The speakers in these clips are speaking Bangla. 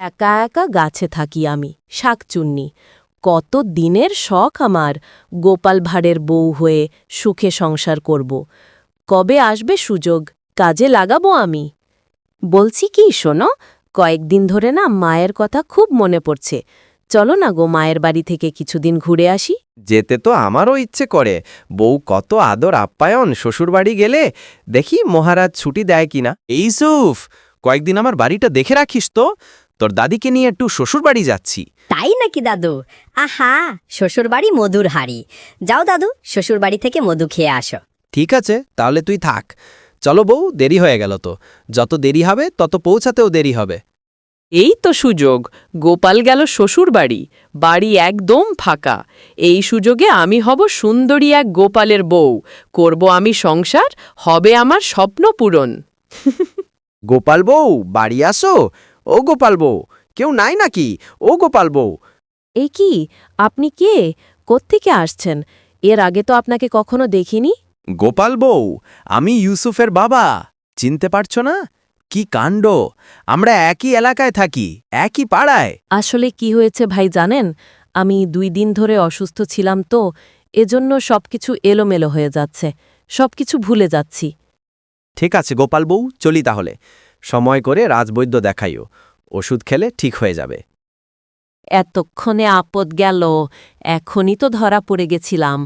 একা একা গাছে থাকি আমি, শাকচুন্নি। কত দিনের শখ আমার, গোপাল ভাঁড়ের বউ হয়ে সুখে সংসার করব। কবে আসবে সুযোগ, কাজে লাগাবো আমি। বলছি কি শোনো, কয়েকদিন ধরে না মায়ের কথা খুব মনে পড়ছে। চলো না গো মায়ের বাড়ি থেকে কিছুদিন ঘুরে আসি। যেতে তো আমারও ইচ্ছে করে। বউ কত আদর আপ্যায়ন শ্বশুরবাড়ি গেলে। দেখি মহারাজ ছুটি দেয় কিনা। এই ইউসুফ, কয়েকদিন আমার বাড়িটা দেখে রাখিস তো। তোর দাদিকে নিয়ে একটু শ্বশুরবাড়ি যাচ্ছি। তাই নাকি দাদু? আহা, শ্বশুরবাড়ি মধুর হাড়ি। যাও দাদু, শ্বশুরবাড়ি থেকে মধু খেয়ে আসো। ঠিক আছে, তাহলে তুই থাক। চলো বউ, দেরি হয়ে গেল তো। যত দেরি হবে তত পৌঁছাতেও দেরি হবে। এই তো সুযোগ, গোপাল গেল শ্বশুরবাড়ি, বাড়ি একদম ফাঁকা। এই সুযোগে আমি হব সুন্দরী এক গোপালের বউ, করব আমি সংসার, হবে আমার স্বপ্ন পূরণ। গোপাল বউ, বাড়ি আসো। ও গোপাল বউ, কেউ নাই নাকি? ও গোপাল বউ। এ কি, আপনি কে? কোত্থেকে আসছেন? এর আগে তো আপনাকে কখনো দেখিনি। গোপাল বউ, আমি ইউসুফের বাবা। চিনতে পারছো না? কি কাণ্ড! আমরা একই এলাকায় থাকি, একই পাড়ায়। আসলে কি হয়েছে ভাই জানেন, আমি 2 দিন ধরে অসুস্থ ছিলাম তো, এজন্য সবকিছু এলোমেলো হয়ে যাচ্ছে, সবকিছু ভুলে যাচ্ছি। ঠিক আছে গোপাল বউ, চলি তাহলে। সময় করে রাজবৈদ্য দেখাইও, ওষুধ খেলে ঠিক হয়ে যাবে। এতক্ষণে আপদ গেল, এখনই তো ধরা পড়ে গেছিলাম।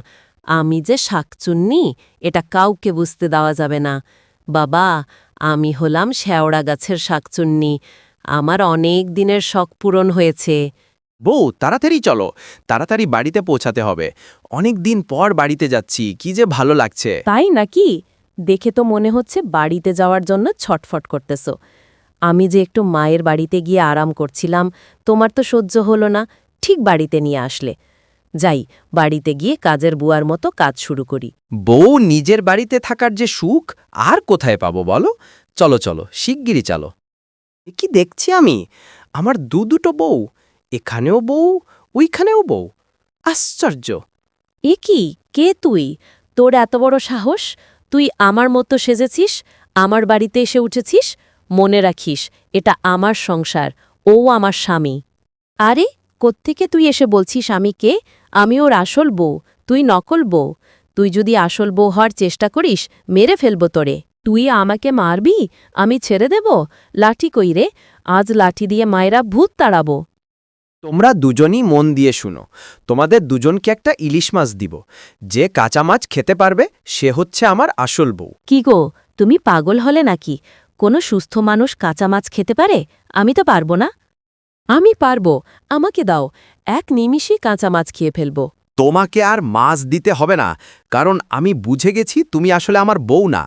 আমি যে শাকচুন্নি, এটা কাউকে বুঝতে দেওয়া যাবে না। বাবা, আমি হলাম শেওড়া গাছের শাকচুন্নি। আমার অনেক দিনের শখ পূরণ হয়েছে। বউ, তাড়াতাড়ি চলো, তাড়াতাড়ি বাড়িতে পৌঁছাতে হবে। অনেক দিন পর বাড়িতে যাচ্ছি, কি যে ভালো লাগছে। তাই নাকি? দেখে তো মনে হচ্ছে বাড়িতে যাওয়ার জন্য ছটফট করতেছ। আমি যে একটু মায়ের বাড়িতে গিয়ে আরাম করছিলাম, তোমার তো সহ্য হলো না, ঠিক বাড়িতে নিয়ে আসলে। যাই, বাড়িতে গিয়ে কাজের বুয়ার মতো কাজ শুরু করি। বউ, নিজের বাড়িতে থাকার যে সুখ আর কোথায় পাবো বলো? চলো চলো, শিগগিরই চলো। এ কি দেখছি আমি? আমার দুটো বউ, এখানেও বউ, ওইখানেও বউ। আশ্চর্য! এ কি, কে তুই? তোর এত বড় সাহস? তুই আমার মতো সেজেছিস, আমার বাড়িতে এসে উঠেছিস? মনে রাখিস, এটা আমার সংসার, ও আমার স্বামী। আরে, কোত্থেকে তুই এসে বলছিস আমি কে? আমি ওর আসল বউ, তুই নকল বউ। তুই যদি আসল বউ হওয়ার চেষ্টা করিস, মেরে ফেলব তোরে। তুই আমাকে মারবি? আমি ছেড়ে দেব? লাঠি কই রে? আজ লাঠি দিয়ে মায়েরা ভূত তাড়াবো। তোমরা দুজনই মন দিয়ে শুনো। তোমাদের দুজনকে একটা ইলিশ মাছ দিব। যে কাঁচা মাছ খেতে পারবে সে হচ্ছে আমার আসল বউ। কি গো, তুমি পাগল হলে নাকি? কোনো সুস্থ মানুষ কাঁচা মাছ খেতে পারে? আমি তো পারবো না। আমি পারবো, আমাকে দাও, এক নিমিষেই কাঁচা মাছ খেয়ে ফেলব। তোমাকে আর মাছ দিতে হবে না, কারণ আমি বুঝে গেছি তুমি আসলে আমার বউ না।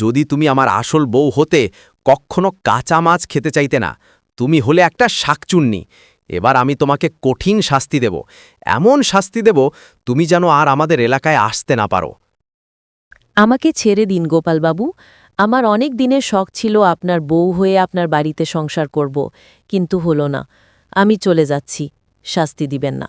যদি তুমি আমার আসল বউ হতে, কখনো কাঁচা মাছ খেতে চাইতে না। তুমি হলে একটা শাকচুন্নি। এবার আমি তোমাকে কঠিন শাস্তি দেব, এমন শাস্তি দেব তুমি যেন আর আমাদের এলাকায় আসতে না পারো। আমাকে ছেড়ে দিন গোপালবাবু। আমার অনেক দিনের শখ ছিল আপনার বউ হয়ে আপনার বাড়িতে সংসার করব, কিন্তু হলো না। আমি চলে যাচ্ছি, শাস্তি দিবেন না।